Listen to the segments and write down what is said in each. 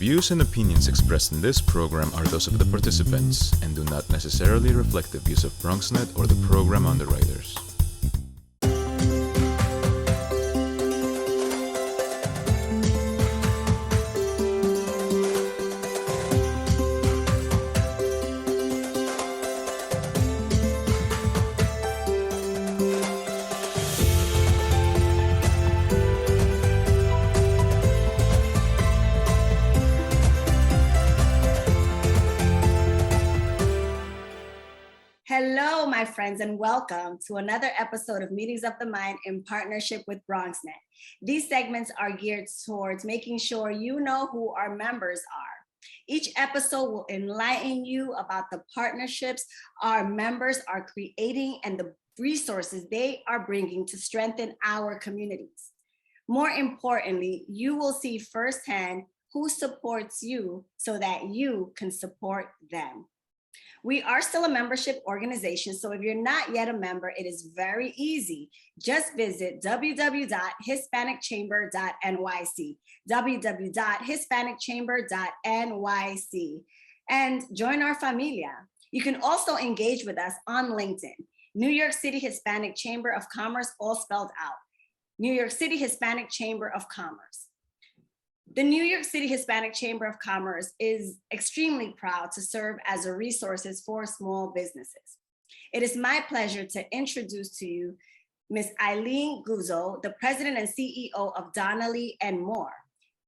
views and opinions expressed in this program are those of the participants and do not necessarily reflect the views of BronxNet or the program underwriters. Hello, my friends, and welcome to another episode of Meetings of the Mind in partnership with BronxNet. These segments are geared towards making sure you know who our members are. Each episode will enlighten you about the partnerships our members are creating and the resources they are bringing to strengthen our communities. More importantly, you will see firsthand who supports you so that you can support them. We are still a membership organization, so if you're not yet a member, it is very easy. Just visit www.hispanicchamber.nyc, www.hispanicchamber.nyc, and join our familia. You can also engage with us on LinkedIn, New York City Hispanic Chamber of Commerce, all spelled out, New York City Hispanic Chamber of Commerce. The New York City Hispanic Chamber of Commerce is extremely proud to serve as a resource for small businesses. It is my pleasure to introduce to you Ms. Eileen Guzzo, the president and CEO of Donnelly and More.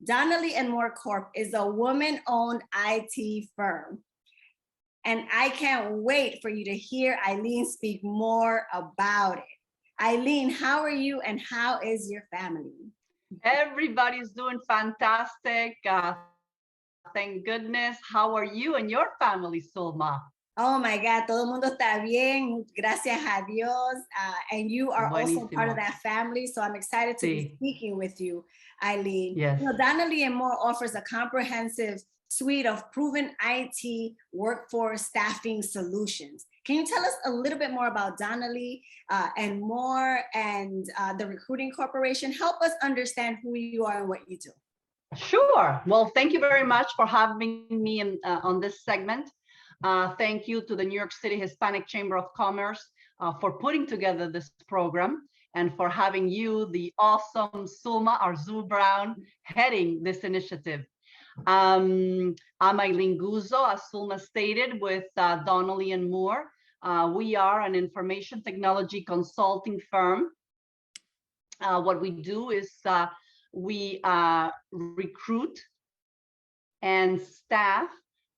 Donnelly and More Corp is a woman-owned IT firm. And I can't wait for you to hear Eileen speak more about it. Eileen, how are you and how is your family? Everybody's doing fantastic. Thank goodness. How are you and your family, Sulma? Oh my God, todo el mundo está bien. Gracias a Dios. And you are also part of that family. So I'm excited to be speaking with you, Eileen. Yes. You know, Donnelly and More offers a comprehensive suite of proven IT workforce staffing solutions. Can you tell us a little bit more about Donnelly and More and the Recruiting Corporation? Help us understand who you are and what you do. Sure. Well, thank you very much for having me on this segment. Thank you to the New York City Hispanic Chamber of Commerce for putting together this program and for having you, the awesome Sulma Arzu-Brown, heading this initiative. I'm Eileen Guzzo, as Sulma stated, with Donnelly and More. We are an information technology consulting firm. What we do is we recruit and staff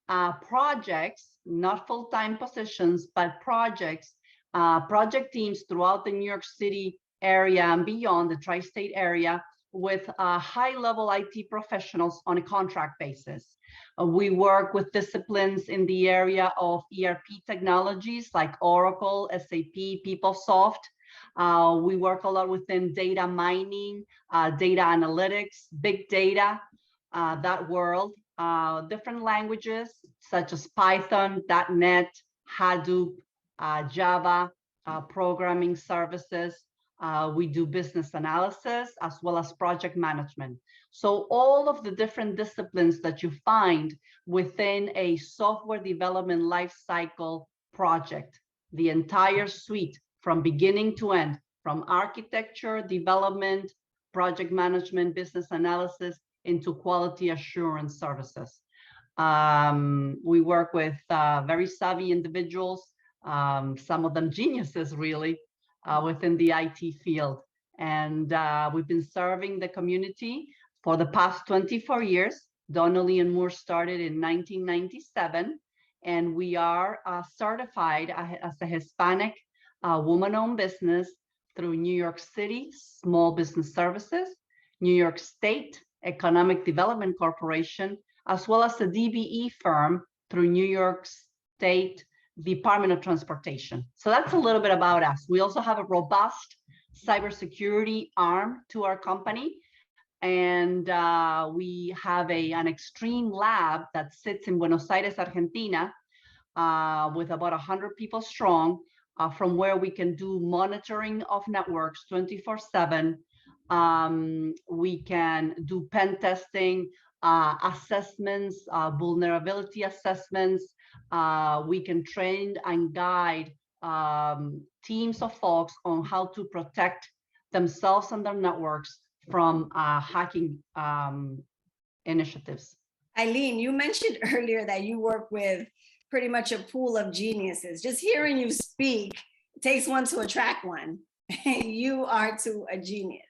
projects, not full-time positions, but projects, project teams throughout the New York City area and beyond, the tri-state area, with high-level IT professionals on a contract basis. We work with disciplines in the area of ERP technologies like Oracle, SAP, PeopleSoft. We work a lot within data mining, data analytics, big data, that world, different languages such as Python, .NET, Hadoop, Java, programming services. We do business analysis as well as project management. So all of the different disciplines that you find within a software development lifecycle project, the entire suite from beginning to end, from architecture, development, project management, business analysis, into quality assurance services. We work with very savvy individuals, some of them geniuses really, within the IT field. And we've been serving the community for the past 24 years. Donnelly and Moore started in 1997, and we are certified as a Hispanic woman-owned business through New York City Small Business Services, New York State Economic Development Corporation, as well as the DBE firm through New York State Department of Transportation. So that's a little bit about us. We also have a robust cybersecurity arm to our company. And we have an extreme lab that sits in Buenos Aires, Argentina, with about 100 people strong, from where we can do monitoring of networks 24/7. We can do pen testing assessments, vulnerability assessments. We can train and guide teams of folks on how to protect themselves and their networks from hacking initiatives. Eileen, you mentioned earlier that you work with pretty much a pool of geniuses. Just hearing you speak takes one to attract one. You are to a genius.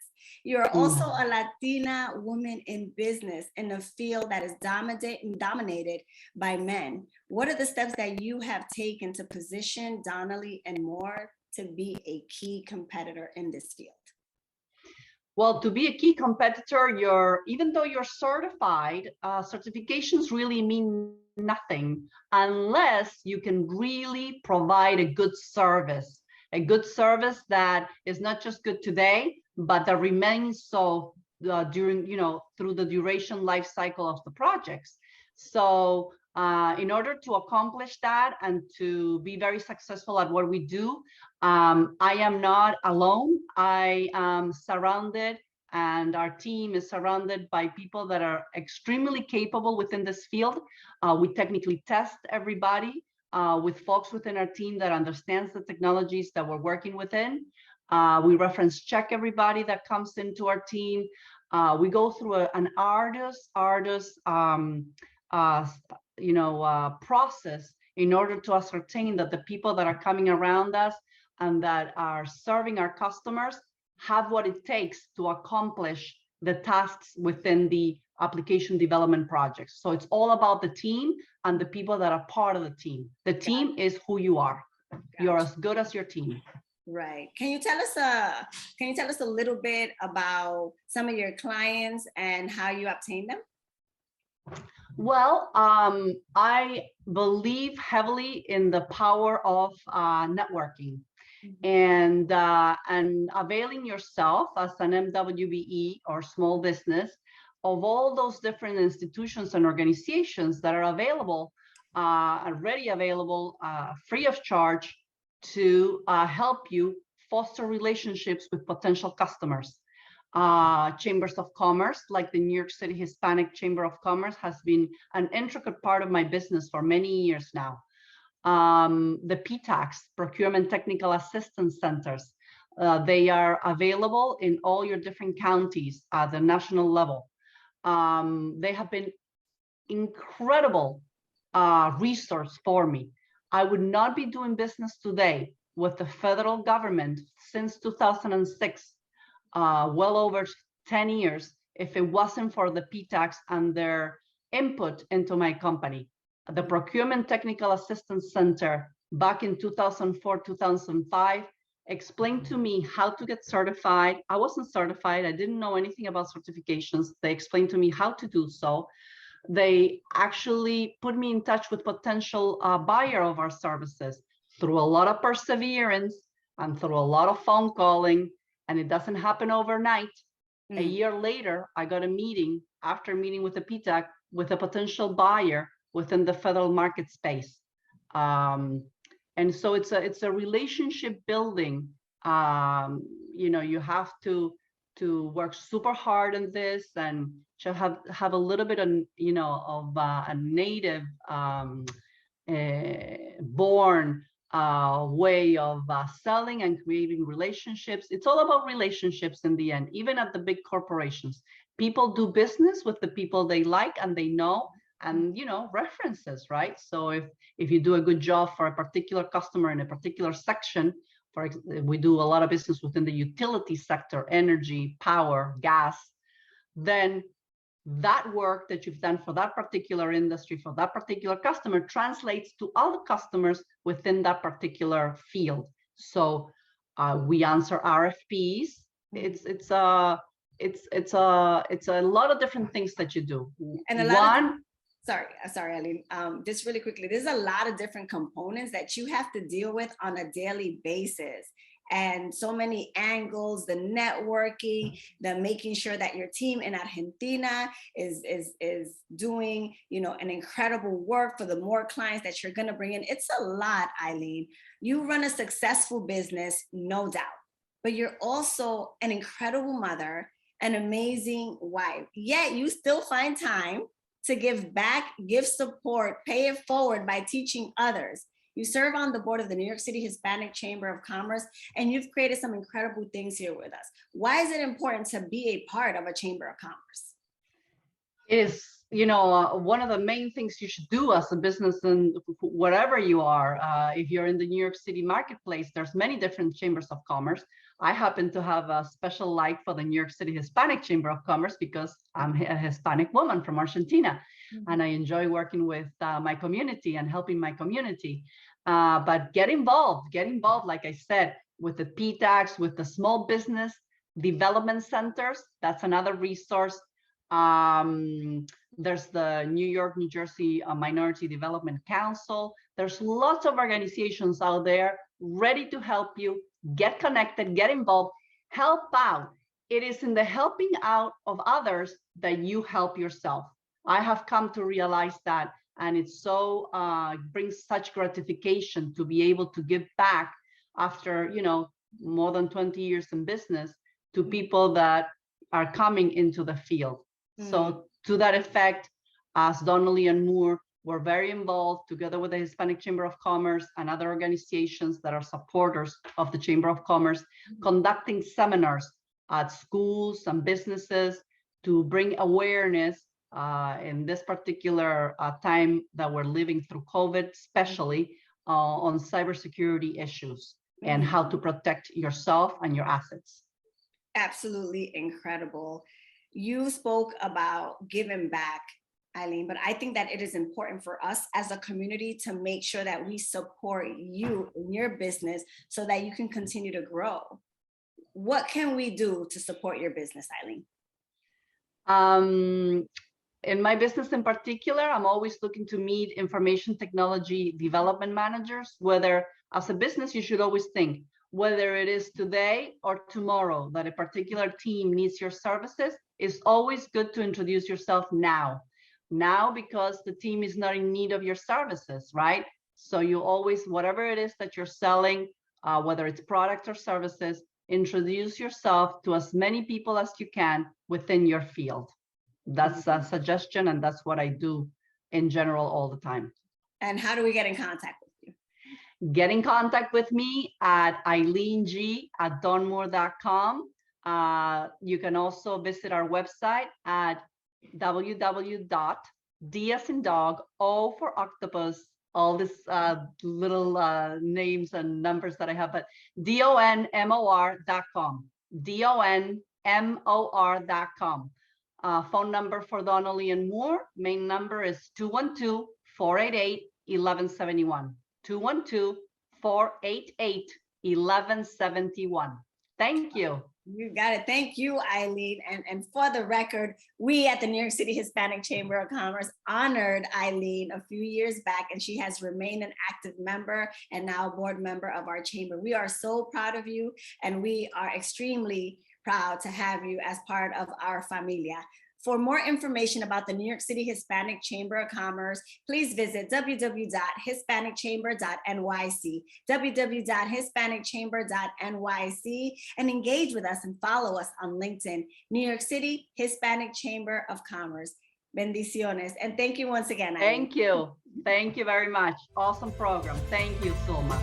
You're also a Latina woman in business in a field that is dominated by men. What are the steps that you have taken to position Donnelly and more to be a key competitor in this field? Well, to be a key competitor, even though you're certified, certifications really mean nothing unless you can really provide a good service that is not just good today, but that remains so during, through the duration life cycle of the projects. So in order to accomplish that and to be very successful at what we do, I am not alone. I am surrounded, and our team is surrounded by people that are extremely capable within this field. We technically test everybody with folks within our team that understands the technologies that we're working within. We reference check everybody that comes into our team. We go through an arduous process in order to ascertain that the people that are coming around us and that are serving our customers have what it takes to accomplish the tasks within the application development projects. So it's all about the team and the people that are part of the team. The team is who you are. You're as good as your team. Right. Can you tell us a little bit about some of your clients and how you obtain them? Well, I believe heavily in the power of networking and availing yourself as an MWBE or small business of all those different institutions and organizations that are available, already available, free of charge to help you foster relationships with potential customers. Chambers of commerce, like the New York City Hispanic Chamber of Commerce, has been an intricate part of my business for many years now. The PTACs, Procurement Technical Assistance Centers, they are available in all your different counties at the national level. They have been incredible resource for me. I would not be doing business today with the federal government since 2006, well over 10 years, if it wasn't for the PTACs and their input into my company. The Procurement Technical Assistance Center back in 2004, 2005, explained to me how to get certified. I wasn't certified. I didn't know anything about certifications. They explained to me how to do so. They actually put me in touch with potential buyer of our services through a lot of perseverance and through a lot of phone calling, and it doesn't happen overnight. A year later, I got a meeting after meeting with the PTAC with a potential buyer within the federal market space. And so it's a relationship building. You have to work super hard in this and to have a little bit of a native born way of selling and creating relationships. It's all about relationships in the end, even at the big corporations. People do business with the people they like and they know, and references, right? So if you do a good job for a particular customer in a particular section, we do a lot of business within the utility sector, energy, power, gas, then that work that you've done for that particular industry, for that particular customer, translates to other customers within that particular field. So we answer RFPs. It's a lot of different things that you do. And a lot of sorry, Eileen. Just really quickly, there's a lot of different components that you have to deal with on a daily basis. And so many angles, the networking, the making sure that your team in Argentina is doing, an incredible work for the more clients that you're going to bring in. It's a lot, Eileen. You run a successful business, no doubt, but you're also an incredible mother, an amazing wife, yet you still find time to give back, give support, pay it forward by teaching others. You serve on the board of the New York City Hispanic Chamber of Commerce, and you've created some incredible things here with us. Why is it important to be a part of a Chamber of Commerce? It is, one of the main things you should do as a business, and wherever you are, if you're in the New York City marketplace, there's many different chambers of commerce. I happen to have a special like for the New York City Hispanic Chamber of Commerce because I'm a Hispanic woman from Argentina, and I enjoy working with my community and helping my community. But get involved, like I said, with the PTACs, with the small business development centers. That's another resource. There's the New York, New Jersey Minority Development Council. There's lots of organizations out there ready to help you. Get connected, get involved, help out. It is in the helping out of others that you help yourself. I have come to realize that, and it's so brings such gratification to be able to give back after more than 20 years in business to people that are coming into the field. So to that effect, as Donnelly and Moore were very involved together with the Hispanic Chamber of Commerce and other organizations that are supporters of the Chamber of Commerce, conducting seminars at schools and businesses to bring awareness in this particular time that we're living through COVID, especially on cybersecurity issues and how to protect yourself and your assets. Absolutely incredible. You spoke about giving back, Eileen, but I think that it is important for us as a community to make sure that we support you in your business so that you can continue to grow. What can we do to support your business, Eileen? In my business in particular, I'm always looking to meet information technology development managers. Whether as a business, you should always think, whether it is today or tomorrow that a particular team needs your services, it's always good to introduce yourself now because the team is not in need of your services, right? So you always, whatever it is that you're selling, whether it's products or services, introduce yourself to as many people as you can within your field. That's a suggestion, and that's what I do in general all the time. And how do we get in contact with you? Get in contact with me at eileeng@donmore.com. You can also visit our website at www.d as in dog, O for octopus, all this little names and numbers that I have, but donmor.com, donmor.com. Phone number for Donnelly and Moore, main number is 212-488-1171, 212-488-1171. Thank you. You got it. Thank you, Eileen. And for the record, we at the New York City Hispanic Chamber of Commerce honored Eileen a few years back, and she has remained an active member and now a board member of our chamber. We are so proud of you, and we are extremely proud to have you as part of our familia. For more information about the New York City Hispanic Chamber of Commerce, please visit www.hispanicchamber.nyc, www.hispanicchamber.nyc, and engage with us and follow us on LinkedIn, New York City Hispanic Chamber of Commerce. Bendiciones. And thank you once again, Eileen. Thank you. Thank you very much. Awesome program. Thank you, Sulma.